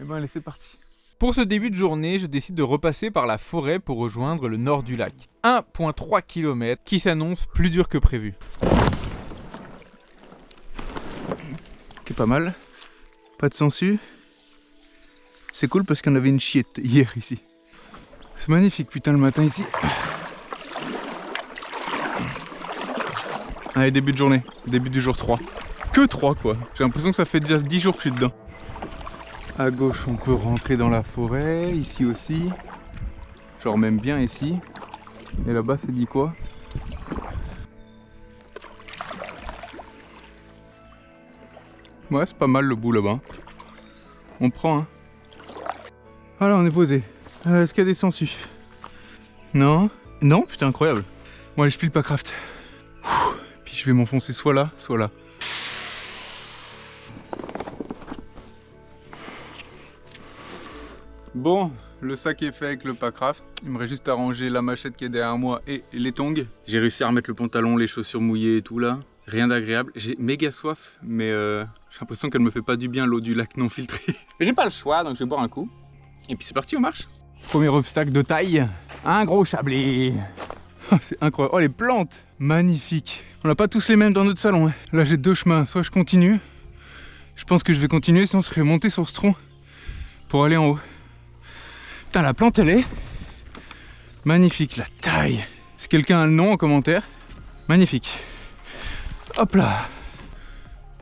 Et ben allez, c'est parti. Pour ce début de journée, je décide de repasser par la forêt pour rejoindre le nord du lac. 1,3 km qui s'annonce plus dur que prévu. Ok, pas mal. Pas de sangsue. C'est cool parce qu'on avait une chiette hier ici. C'est magnifique putain le matin ici. Allez, début de journée. Début du jour 3. Que 3 quoi. J'ai l'impression que ça fait déjà 10 jours que je suis dedans. À gauche, on peut rentrer dans la forêt. Ici aussi. Genre même bien ici. Et là-bas, c'est dit quoi? Ouais, c'est pas mal le bout là-bas. On prend, hein. Ah là, on est posé. Est-ce qu'il y a des sangsues? Non. Non, putain, incroyable. Bon, allez, je pile pas craft. Puis je vais m'enfoncer soit là, soit là. Bon, le sac est fait avec le packraft. Il me reste juste à ranger la machette qui est derrière moi et les tongs. J'ai réussi à remettre le pantalon, les chaussures mouillées et tout là. Rien d'agréable. J'ai méga soif, mais j'ai l'impression qu'elle me fait pas du bien l'eau du lac non filtrée. Mais j'ai pas le choix, donc je vais boire un coup. Et puis c'est parti, on marche. Premier obstacle de taille, un gros chablé. Oh, c'est incroyable. Oh, les plantes, magnifiques. On n'a pas tous les mêmes dans notre salon. Hein. Là, j'ai 2 chemins. Soit je continue. Je pense que je vais continuer, sinon on serait monté sur ce tronc pour aller en haut. Putain, la plante, elle est magnifique. La taille. Si quelqu'un a le nom en commentaire, magnifique. Hop là.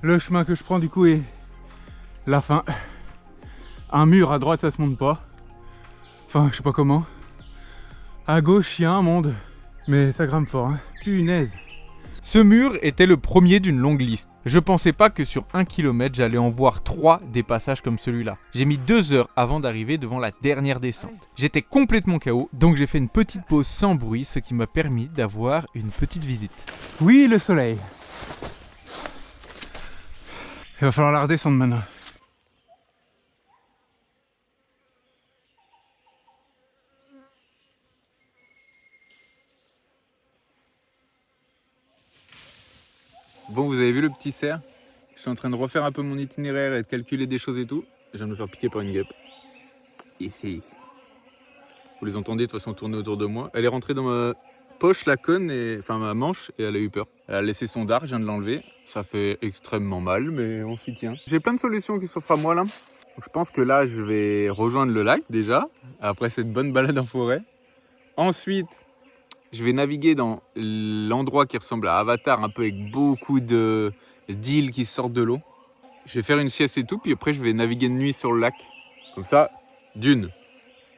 Le chemin que je prends du coup est la fin. Un mur à droite, ça se monte pas. Enfin, je sais pas comment. À gauche, il y a un monde. Mais ça grimpe fort, hein. Punaise. Ce mur était le premier d'une longue liste. Je pensais pas que sur 1 km, j'allais en voir 3 des passages comme celui-là. J'ai mis 2 heures avant d'arriver devant la dernière descente. J'étais complètement KO, donc j'ai fait une petite pause sans bruit, ce qui m'a permis d'avoir une petite visite. Oui, le soleil. Il va falloir la redescendre maintenant. Bon, vous avez vu le petit cerf? Je suis en train de refaire un peu mon itinéraire et de calculer des choses et tout. Je viens de me faire piquer par une guêpe. Ici. Vous les entendez de toute façon tourner autour de moi. Elle est rentrée dans ma poche, la conne, enfin ma manche, et elle a eu peur. Elle a laissé son dard, je viens de l'enlever. Ça fait extrêmement mal, mais on s'y tient. J'ai plein de solutions qui s'offrent à moi là. Donc, je pense que là, je vais rejoindre le lac déjà, après cette bonne balade en forêt. Ensuite, je vais naviguer dans l'endroit qui ressemble à Avatar, un peu avec beaucoup d'îles qui sortent de l'eau. Je vais faire une sieste et tout, puis après je vais naviguer de nuit sur le lac. Comme ça, d'une,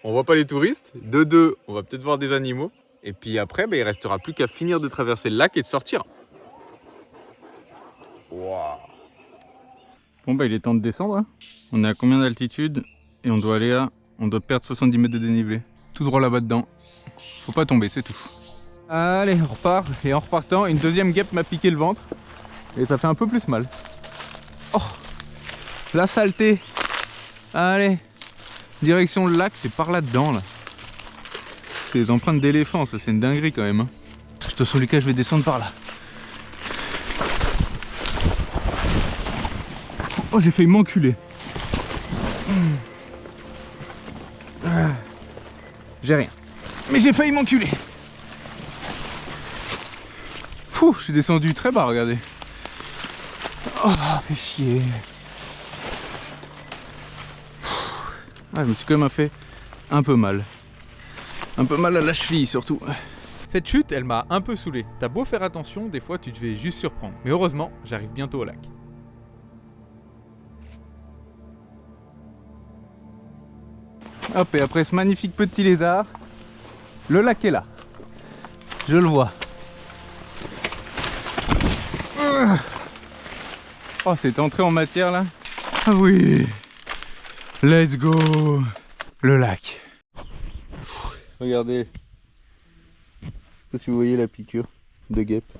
on voit pas les touristes. De deux, on va peut-être voir des animaux. Et puis après, il restera plus qu'à finir de traverser le lac et de sortir. Wow. Bon il est temps de descendre. Hein. On est à combien d'altitude? Et on doit perdre 70 mètres de dénivelé. Tout droit là-bas dedans. Faut pas tomber, c'est tout. Allez, on repart. Et en repartant, une deuxième guêpe m'a piqué le ventre. Et ça fait un peu plus mal. Oh, la saleté. Allez, direction le lac, c'est par là-dedans là. C'est des empreintes d'éléphant, ça c'est une dinguerie quand même. Hein. De toute façon, Lucas, je vais descendre par là. Oh, j'ai failli m'enculer. j'ai rien. Mais j'ai failli m'enculer. Pouh, je suis descendu très bas, regardez. Oh, fait chier. Ah, je me suis quand même fait un peu mal. Un peu mal à la cheville surtout. Cette chute, elle m'a un peu saoulé. T'as beau faire attention, des fois tu te fais juste surprendre. Mais heureusement, j'arrive bientôt au lac. Hop, et après ce magnifique petit lézard, le lac est là. Je le vois. Oh, c'est entré en matière là. Ah oui. Let's go. Le lac. Regardez. Je sais pas si vous voyez la piqûre de guêpe.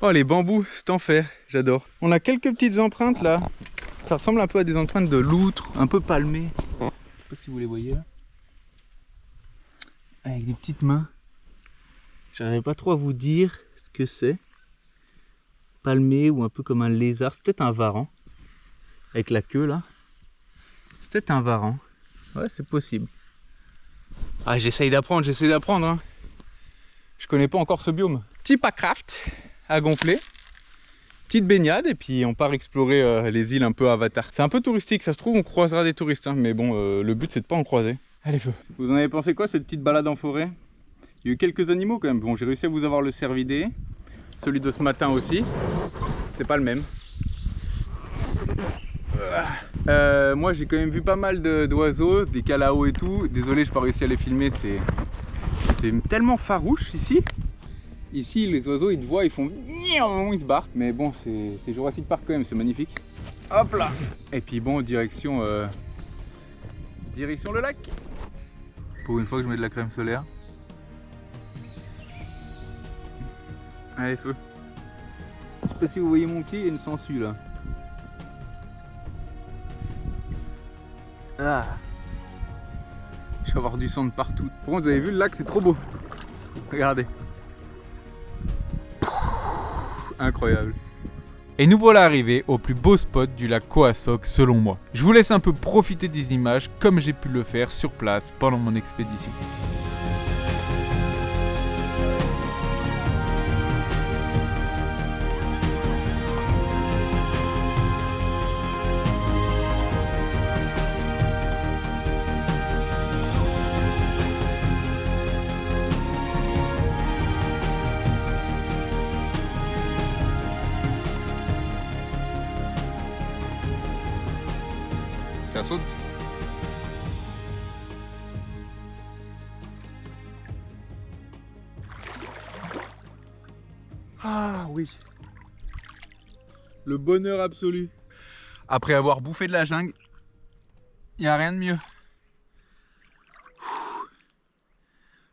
Oh, les bambous, c'est en fer. J'adore. On a quelques petites empreintes là. Ça ressemble un peu à des empreintes de loutre, un peu palmées. Je sais pas si vous les voyez là. Avec des petites mains. J'arrive pas trop à vous dire ce que c'est. Palmé ou un peu comme un lézard. C'est peut-être un varan. Avec la queue là. C'est peut-être un varan. Ouais, c'est possible. Ah, j'essaye d'apprendre, hein. Je connais pas encore ce biome. Petit pack-craft à gonfler. Petite baignade et puis on part explorer les îles un peu Avatar. C'est un peu touristique, ça se trouve on croisera des touristes, hein, mais bon, le but c'est de pas en croiser. Allez, feu. Vous en avez pensé quoi cette petite balade en forêt? Il y a eu quelques animaux quand même. Bon, j'ai réussi à vous avoir le cervidé. Celui de ce matin aussi. C'est pas le même. Moi j'ai quand même vu pas mal d'oiseaux, des calaos et tout. Désolé, j'ai pas réussi à les filmer, c'est tellement farouche ici. Ici les oiseaux ils te voient, ils font ils se barrent. Mais bon, c'est Jurassic Park quand même, c'est magnifique. Hop là. Et puis bon, direction le lac. Pour une fois que je mets de la crème solaire. Allez, feu. Je sais pas si vous voyez mon pied, il y a une sangsue là. Ah. Je vais avoir du sang de partout. Par contre, vous avez vu le lac, c'est trop beau. Regardez. Incroyable. Et nous voilà arrivés au plus beau spot du lac Coassoc selon moi. Je vous laisse un peu profiter des images comme j'ai pu le faire sur place pendant mon expédition. Ça saute. Ah oui. Le bonheur absolu. Après avoir bouffé de la jungle, il n'y a rien de mieux.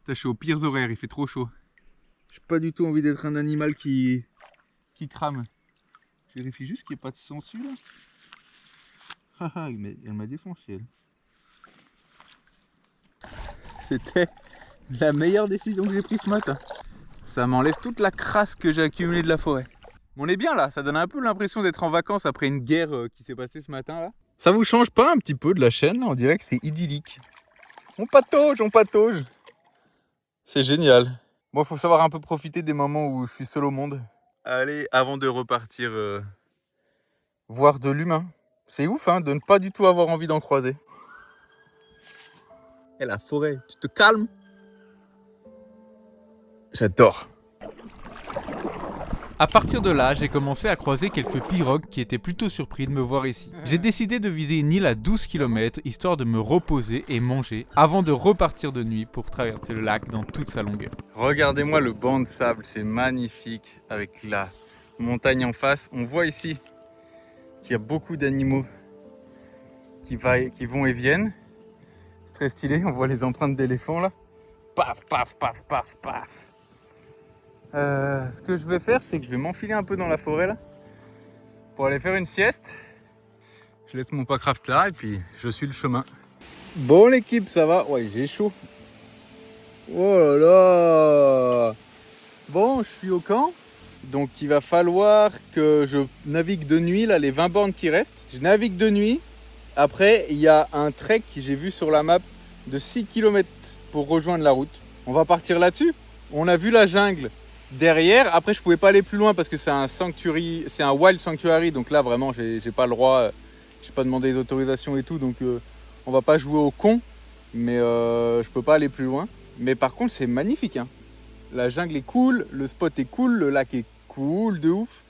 Je suis aux pires horaires, il fait trop chaud. J'ai pas du tout envie d'être un animal qui crame. Je vérifie juste qu'il n'y ait pas de sangsue là. Elle m'a défoncé elle. C'était la meilleure décision que j'ai prise ce matin. Ça m'enlève toute la crasse que j'ai accumulée de la forêt. On est bien là, ça donne un peu l'impression d'être en vacances après une guerre qui s'est passée ce matin là. Ça vous change pas un petit peu de la chaîne là? On dirait que c'est idyllique. On patauge. C'est génial. Moi, faut savoir un peu profiter des moments où je suis seul au monde. Allez, avant de repartir voir de l'humain. C'est ouf hein, de ne pas du tout avoir envie d'en croiser. Et la forêt, tu te calmes. J'adore. À partir de là, j'ai commencé à croiser quelques pirogues qui étaient plutôt surpris de me voir ici. J'ai décidé de viser une île à 12 km histoire de me reposer et manger avant de repartir de nuit pour traverser le lac dans toute sa longueur. Regardez-moi le banc de sable, c'est magnifique avec la montagne en face. On voit ici qu'il y a beaucoup d'animaux qui vont et viennent. C'est très stylé, on voit les empreintes d'éléphants là. Paf, paf, paf, paf, paf. Ce que je vais faire, c'est que je vais m'enfiler un peu dans la forêt là pour aller faire une sieste. Je laisse mon pack-craft là et puis je suis le chemin. Bon l'équipe, ça va? Ouais, j'ai chaud. Oh là là. Bon, je suis au camp. Donc il va falloir que je navigue de nuit, là les 20 bornes qui restent. Je navigue de nuit. Après, il y a un trek que j'ai vu sur la map de 6 km pour rejoindre la route. On va partir là-dessus. On a vu la jungle derrière. Après, je pouvais pas aller plus loin parce que c'est un sanctuary, c'est un wild sanctuary. Donc là, vraiment, j'ai pas le droit. J'ai pas demandé les autorisations et tout. Donc, on va pas jouer au con. Mais je peux pas aller plus loin. Mais par contre, c'est magnifique, hein. La jungle est cool, le spot est cool, le lac est cool de ouf.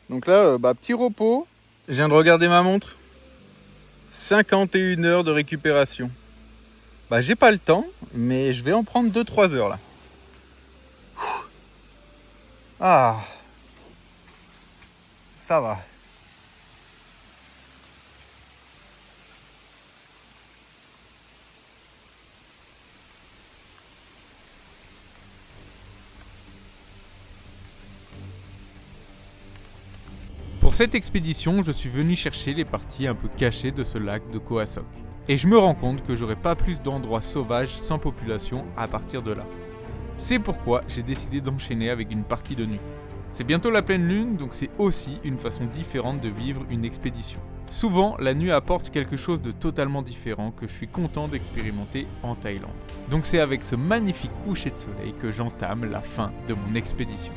Donc là, petit repos. Je viens de regarder ma montre. 51 heures de récupération. J'ai pas le temps, mais je vais en prendre 2-3 heures là. Ah, ça va. Pour cette expédition, je suis venu chercher les parties un peu cachées de ce lac de Khao-sok. Et je me rends compte que j'aurai pas plus d'endroits sauvages sans population à partir de là. C'est pourquoi j'ai décidé d'enchaîner avec une partie de nuit. C'est bientôt la pleine lune, donc c'est aussi une façon différente de vivre une expédition. Souvent, la nuit apporte quelque chose de totalement différent que je suis content d'expérimenter en Thaïlande. Donc c'est avec ce magnifique coucher de soleil que j'entame la fin de mon expédition.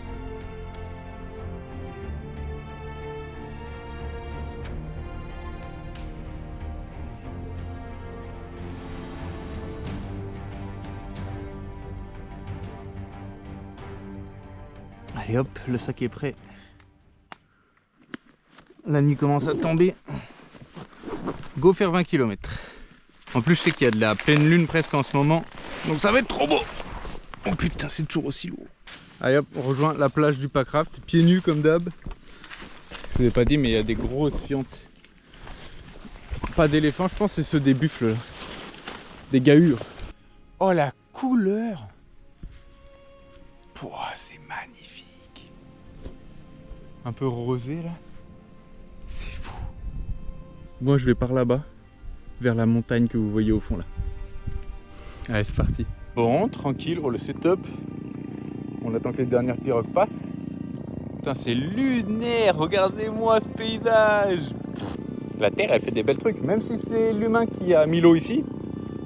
Allez hop, le sac est prêt. La nuit commence à tomber. Go faire 20 km. En plus, je sais qu'il y a de la pleine lune presque en ce moment. Donc ça va être trop beau. Oh putain, c'est toujours aussi lourd. Allez hop, on rejoint la plage du Packraft, pieds nus comme d'hab. Je vous ai pas dit, mais il y a des grosses fientes. Pas d'éléphants, je pense que c'est ceux des buffles là. Des gahures. Oh la couleur! Pouah, c'est magnifique. Un peu rosé là. C'est fou. Moi je vais par là-bas, vers la montagne que vous voyez au fond là. Allez, c'est parti. Bon, tranquille, le setup. On attend que les dernières pirogues passent. Putain, c'est lunaire, regardez-moi ce paysage. La Terre, elle fait des belles trucs, même si c'est l'humain qui a mis l'eau ici,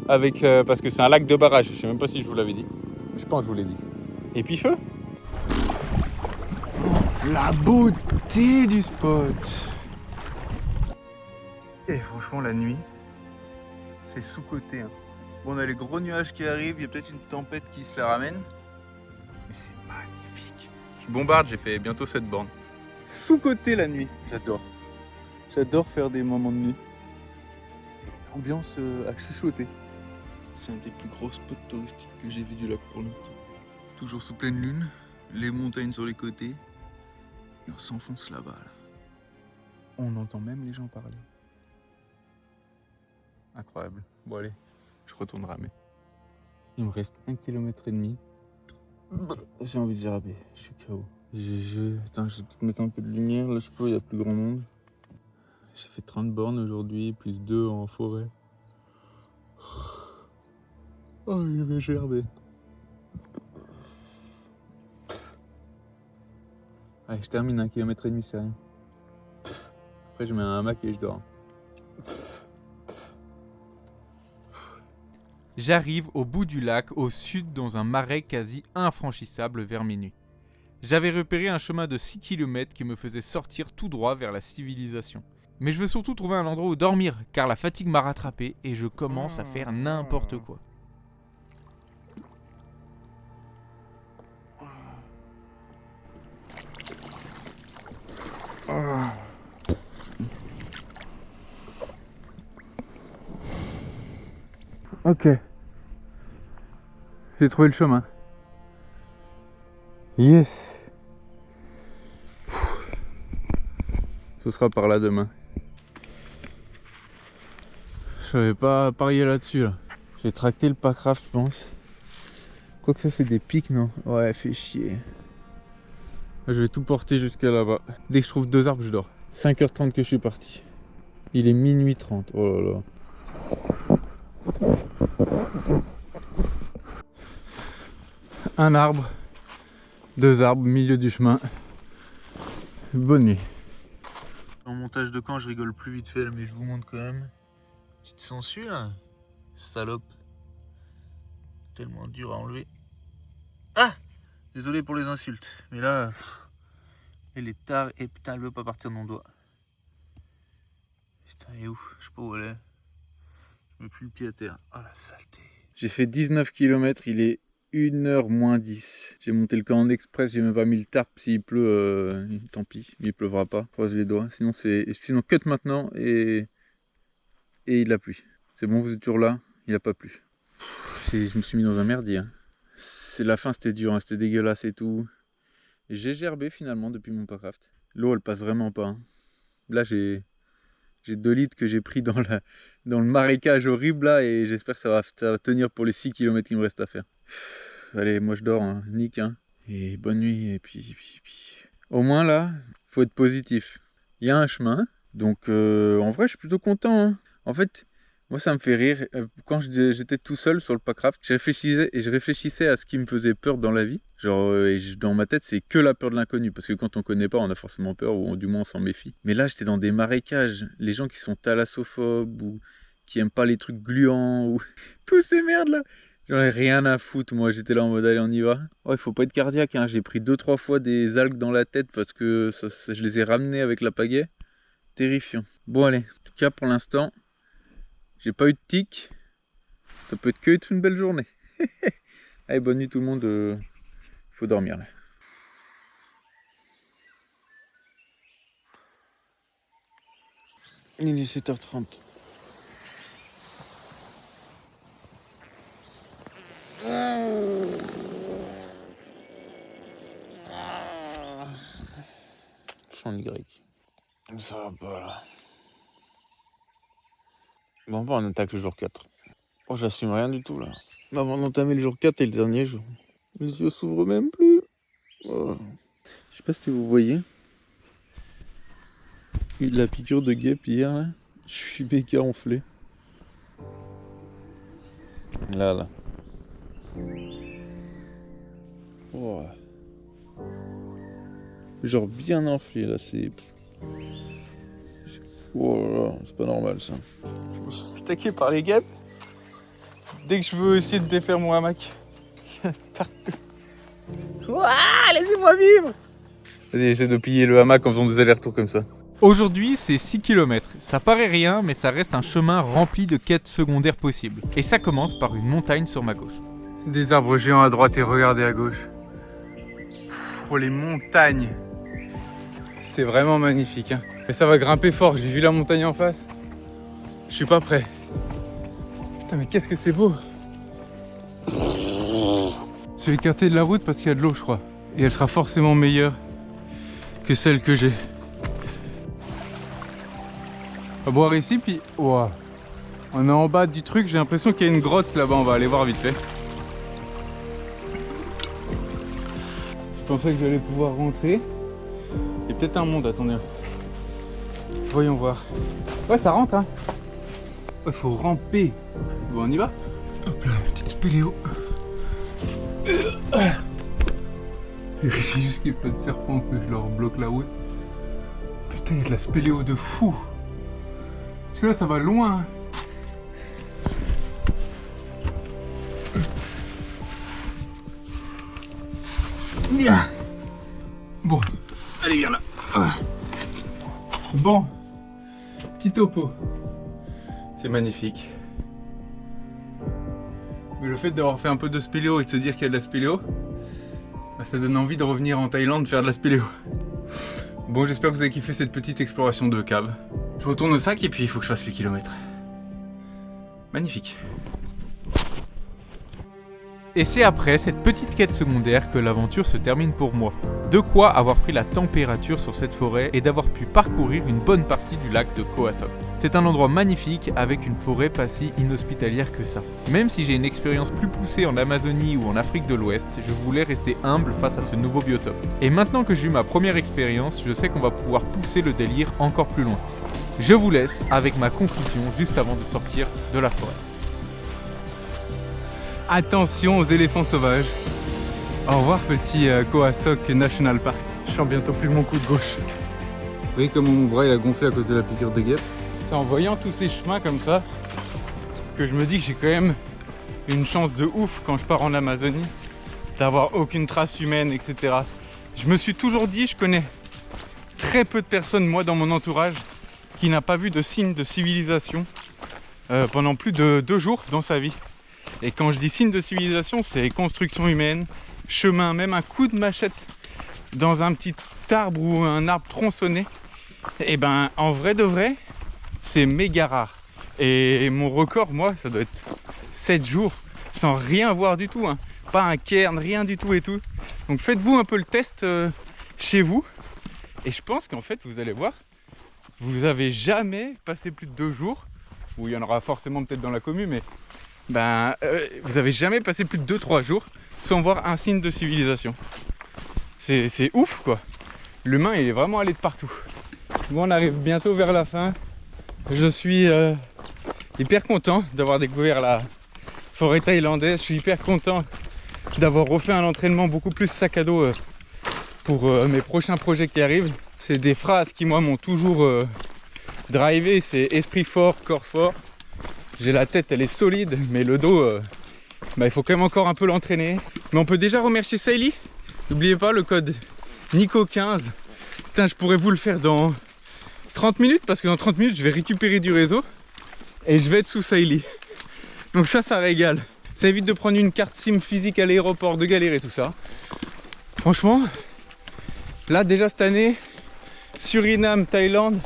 avec, parce que c'est un lac de barrage. Je sais même pas si je vous l'avais dit. Je pense que je vous l'ai dit. Et puis feu. La beauté du spot. Et franchement, la nuit, c'est sous-coté. Hein. Bon, on a les gros nuages qui arrivent, il y a peut-être une tempête qui se la ramène. Mais c'est magnifique. Je bombarde, j'ai fait bientôt 7 bornes. Sous-coté la nuit, j'adore. J'adore faire des moments de nuit. Et l'ambiance à chuchoter. C'est un des plus gros spots touristiques que j'ai vu du lac pour l'instant. Toujours sous pleine lune, les montagnes sur les côtés. Et on s'enfonce là-bas. Là. On entend même les gens parler. Incroyable. Bon allez, je retourne ramer. Il me reste 1,5 km. J'ai envie de déraper, je suis KO. Attends, je vais peut-être mettre un peu de lumière, là je peux, il y a plus grand monde. J'ai fait 30 bornes aujourd'hui, plus 2 en forêt. Oh, je vais gerber. Allez, je termine 1,5 km, c'est rien. Après, je mets un hamac et je dors. J'arrive au bout du lac, au sud, dans un marais quasi infranchissable vers minuit. J'avais repéré un chemin de 6 km qui me faisait sortir tout droit vers la civilisation. Mais je veux surtout trouver un endroit où dormir, car la fatigue m'a rattrapé et je commence à faire n'importe quoi. Ok. J'ai trouvé le chemin. Yes. Ce sera par là demain. Je vais pas parier là-dessus là. J'ai tracté le Packraft, je pense. Quoique ça c'est des pics, non? Ouais, fait chier. Je vais tout porter jusqu'à là-bas. Dès que je trouve 2 arbres, je dors. 5h30 que je suis parti. Il est minuit 30. Oh là là. Un arbre, 2 arbres, milieu du chemin. Bonne nuit. En montage de camp, je rigole plus vite fait, mais je vous montre quand même. Tu te sens su là, salope. tellement dur à enlever. Ah! Désolé pour les insultes, mais là, elle est tard et putain, elle veut pas partir de mon doigt. Putain, elle est où? Je sais pas où elle est. Je mets plus le pied à terre. Ah la saleté. J'ai fait 19 km, il est 1h moins 10. J'ai monté le camp en express, j'ai même pas mis le tarp. S'il pleut, tant pis, il pleuvra pas. Croise les doigts. Sinon cut maintenant et il a plu. C'est bon, vous êtes toujours là, il a pas plu. Je me suis mis dans un merdier. Hein. C'est la fin, c'était dur, hein, c'était dégueulasse et tout. J'ai gerbé finalement depuis mon packraft. L'eau elle passe vraiment pas. Hein. Là j'ai 2 litres que j'ai pris dans le marécage horrible là et j'espère que ça va tenir pour les 6 km qu'il me reste à faire. Allez, moi je dors, hein. Nick. Hein. Et bonne nuit. Et puis. Au moins là, faut être positif. Il y a un chemin, donc en vrai je suis plutôt content. Hein. En fait, moi ça me fait rire. Quand j'étais tout seul sur le packraft, je réfléchissais à ce qui me faisait peur dans la vie. Genre, dans ma tête, c'est que la peur de l'inconnu. Parce que quand on connaît pas, on a forcément peur, ou du moins on s'en méfie. Mais là, j'étais dans des marécages. Les gens qui sont thalassophobes, ou qui aiment pas les trucs gluants, ou tous ces merdes là. J'en ai rien à foutre, moi. J'étais là en mode, allez, on y va. Oh, il faut pas être cardiaque, hein. J'ai pris 2-3 fois des algues dans la tête parce que je les ai ramenées avec la pagaie. Terrifiant. Bon, allez. En tout cas, pour l'instant, j'ai pas eu de tic. Ça peut être que être une belle journée. Allez, bonne nuit tout le monde. Faut dormir là. Il est 7h30. Champ Y. Ça va pas là. Bon, on attaque le jour 4. Oh, j'assume rien du tout là. Avant d'entamer le jour 4 et le dernier jour. Les yeux s'ouvrent même plus. Oh. Je sais pas si vous voyez. Il y a eu de la piqûre de guêpe hier là. Je suis méga enflé. Là. Oh. Genre bien enflé là, c'est... Oh là là, c'est pas normal ça. Je me suis attaqué par les guêpes. Dès que je veux essayer de défaire mon hamac. Partout. Ouah, laissez-moi vivre. Vas-y, essaie de plier le hamac en faisant des allers-retours comme ça. Aujourd'hui, c'est 6 km. Ça paraît rien, mais ça reste un chemin rempli de quêtes secondaires possibles. Et ça commence par une montagne sur ma gauche. Des arbres géants à droite et regardez à gauche. Oh, les montagnes. C'est vraiment magnifique. Hein. Et ça va grimper fort, j'ai vu la montagne en face. Je suis pas prêt. Putain, mais qu'est-ce que c'est beau. Je vais écarter de la route parce qu'il y a de l'eau, je crois. Et elle sera forcément meilleure que celle que j'ai. On va boire ici, puis... Wow. On est en bas du truc, j'ai l'impression qu'il y a une grotte là-bas, on va aller voir vite fait. Je pensais que j'allais pouvoir rentrer. Il y a peut-être un monde, attendez. Voyons voir. Ouais, ça rentre, hein. Il faut ramper. Bon, on y va. Hop là, petite spéléo. Vérifie juste qu'il n'y a pas de serpent, que je leur bloque la route. Putain, il y a de la spéléo de fou. Parce que là, ça va loin. Bon, allez, viens là. Bon, petit topo. C'est magnifique. Mais le fait d'avoir fait un peu de spéléo et de se dire qu'il y a de la spéléo, bah, ça donne envie de revenir en Thaïlande faire de la spéléo. Bon, j'espère que vous avez kiffé cette petite exploration de cave. Je retourne au sac et puis il faut que je fasse les kilomètres. Magnifique. Et c'est après cette petite quête secondaire que l'aventure se termine pour moi. De quoi avoir pris la température sur cette forêt et d'avoir pu parcourir une bonne partie du lac de Koh Sok. C'est un endroit magnifique avec une forêt pas si inhospitalière que ça. Même si j'ai une expérience plus poussée en Amazonie ou en Afrique de l'Ouest, je voulais rester humble face à ce nouveau biotope. Et maintenant que j'ai eu ma première expérience, je sais qu'on va pouvoir pousser le délire encore plus loin. Je vous laisse avec ma conclusion juste avant de sortir de la forêt. Attention aux éléphants sauvages. Au revoir petit Koh Sok National Park. Je sens bientôt plus mon coup de gauche. Vous voyez comment mon bras il a gonflé à cause de la piqûre de guêpe. C'est en voyant tous ces chemins comme ça que je me dis que j'ai quand même une chance de ouf quand je pars en Amazonie, d'avoir aucune trace humaine, etc. Je me suis toujours dit, je connais très peu de personnes, moi, dans mon entourage, qui n'a pas vu de signe de civilisation pendant plus de 2 jours dans sa vie. Et quand je dis signe de civilisation, c'est construction humaine, chemin, même un coup de machette dans un petit arbre ou un arbre tronçonné. Et ben, en vrai de vrai, c'est méga rare. Et mon record, moi, ça doit être 7 jours sans rien voir du tout, hein. Pas un cairn, rien du tout et tout. Donc faites-vous un peu le test chez vous. Et je pense qu'en fait, vous allez voir, vous avez jamais passé plus de 2 jours, ou il y en aura forcément peut-être dans la commune, mais vous avez jamais passé plus de 2-3 jours sans voir un signe de civilisation. C'est ouf quoi. L'humain il est vraiment allé de partout. Bon, on arrive bientôt vers la fin. Je suis hyper content d'avoir découvert la forêt thaïlandaise. Je suis hyper content d'avoir refait un entraînement beaucoup plus sac à dos pour mes prochains projets qui arrivent. C'est des phrases qui moi m'ont toujours drivé, c'est esprit fort, corps fort. J'ai la tête, elle est solide, mais le dos, il faut quand même encore un peu l'entraîner. Mais on peut déjà remercier Saïli. N'oubliez pas le code Nico15. Putain, je pourrais vous le faire dans 30 minutes, parce que dans 30 minutes, je vais récupérer du réseau et je vais être sous Saïli. Donc ça régale. Ça évite de prendre une carte SIM physique à l'aéroport, de galérer tout ça. Franchement, là déjà cette année, Suriname, Thaïlande,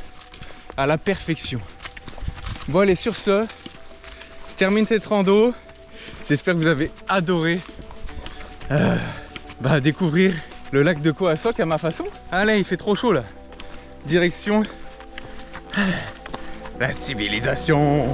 à la perfection. Bon allez, sur ce, je termine cette rando. J'espère que vous avez adoré découvrir le lac de Khao Sok à ma façon. Allez, il fait trop chaud là. Direction la civilisation.